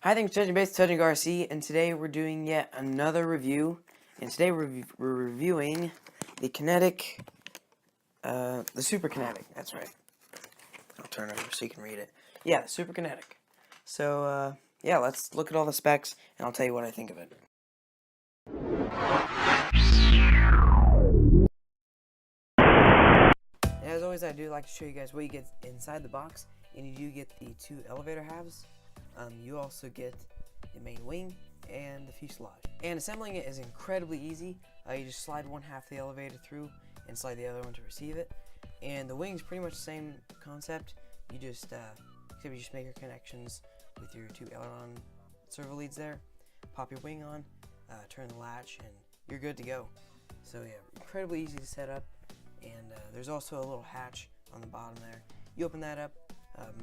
Hi, thanks for touching base, Touching RC, and today we're doing yet another review. And today we're reviewing the Kinetic, the Super Kinetic. That's right. I'll turn it over so you can read it. Yeah, the Super Kinetic. So, yeah, let's look at all the specs, and I'll tell you what I think of it. And as always, I do like to show you guys what you get inside the box, and you do get the two elevator halves. You also get the main wing and the fuselage. And assembling it is incredibly easy. You just slide one half of the elevator through and slide the other one to receive it. And the wing's pretty much the same concept. You just except you just make your connections with your two aileron servo leads there. Pop your wing on, turn the latch, and you're good to go. So yeah, incredibly easy to set up. And there's also a little hatch on the bottom there. You open that up,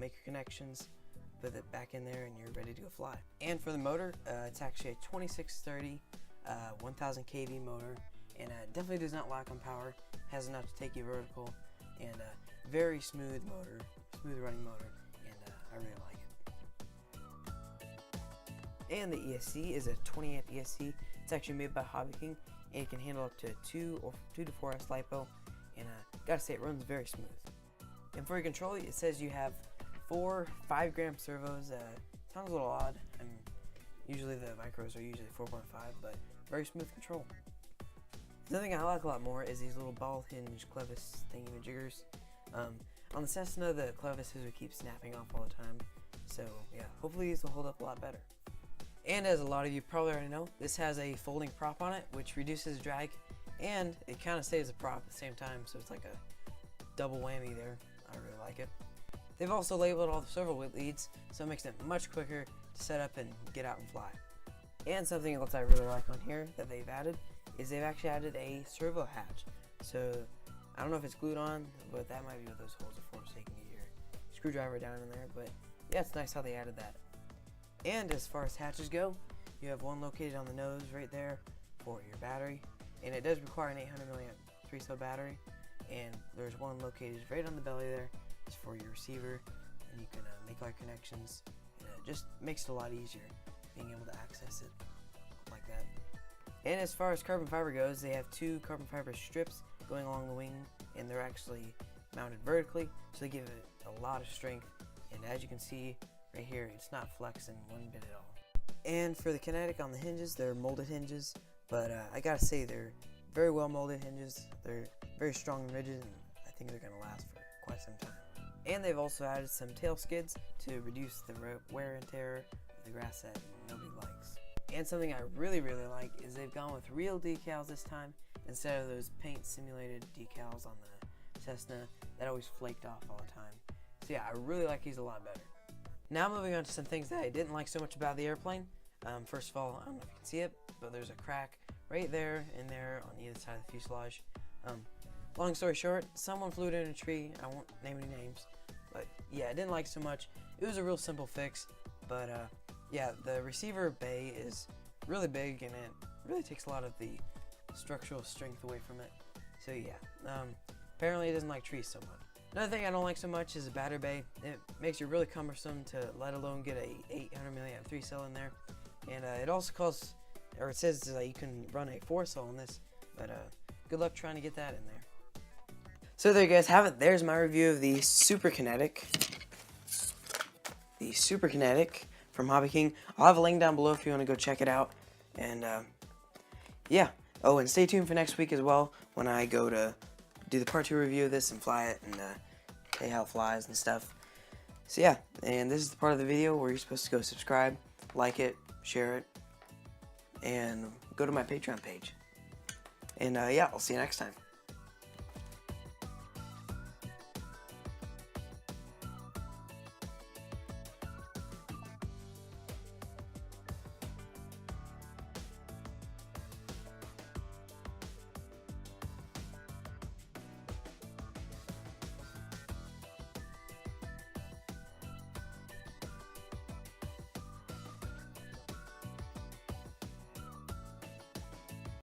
make your connections, put it back in there, and you're ready to go fly. And for the motor, it's actually a 2630 1000 kV motor, and definitely does not lack on power. Has enough to take you vertical, and very smooth motor, smooth running motor, and I really like it. And the ESC is a 20 amp ESC. It's actually made by H-King, and it can handle up to 2 to 4S LiPo, and gotta say, it runs very smooth. And for your control, it says you have 4 5-gram servos. Sounds a little odd. I mean, usually the micros are usually 4.5, but very smooth control. Another thing I like a lot more is these little ball hinge clevis thingy-majiggers. On the Cessna, the clevises would keep snapping off all the time. So yeah, hopefully these will hold up a lot better. And as a lot of you probably already know, this has a folding prop on it, which reduces drag, and it kind of saves a prop at the same time, so it's like a double whammy there. I really like it. They've also labeled all the servo leads, so it makes it much quicker to set up and get out and fly. And something else I really like on here that they've added is they've actually added a servo hatch. So I don't know if it's glued on, but that might be what those holes are for, so you can get your screwdriver down in there. But yeah, it's nice how they added that. And as far as hatches go, you have one located on the nose right there for your battery, and it does require an 800 milliamp 3-cell battery. And there's one located right on the belly there. It's for your receiver, and you can make all your connections, and it just makes it a lot easier being able to access it like that. And as far as carbon fiber goes, they have 2 carbon fiber strips going along the wing, and they're actually mounted vertically, so they give it a lot of strength. And as you can see right here, it's not flexing one bit at all. And for the Kinetic on the hinges, they're molded hinges, but I gotta say, they're very well molded hinges. They're very strong and rigid, and I think they're gonna last for quite some time. And they've also added some tail skids to reduce the wear and tear of the grass that nobody likes. And something I really like is they've gone with real decals this time instead of those paint simulated decals on the Cessna that always flaked off all the time. So yeah, I really like these a lot better. Now moving on to some things that I didn't like so much about the airplane. First of all, I don't know if you can see it, but there's a crack right there and there on either side of the fuselage. Long story short, someone flew it in a tree. I won't name any names, but yeah, I didn't like so much. It was a real simple fix, but yeah, the receiver bay is really big, and it really takes a lot of the structural strength away from it. So yeah, apparently it doesn't like trees so much. Another thing I don't like so much is the battery bay. It makes it really cumbersome to let alone get a 800 milliamp 3-cell in there, and it also calls, or it says that you can run a 4-cell in this, but good luck trying to get that in there. So there you guys have it. There's my review of the Super Kinetic. The Super Kinetic from H-King. I'll have a link down below if you want to go check it out. And yeah. Oh, and stay tuned for next week as well when I go to do the part 2 review of this and fly it and tell you how it flies and stuff. So yeah, and this is the part of the video where you're supposed to go subscribe, like it, share it, and go to my Patreon page. And yeah, I'll see you next time.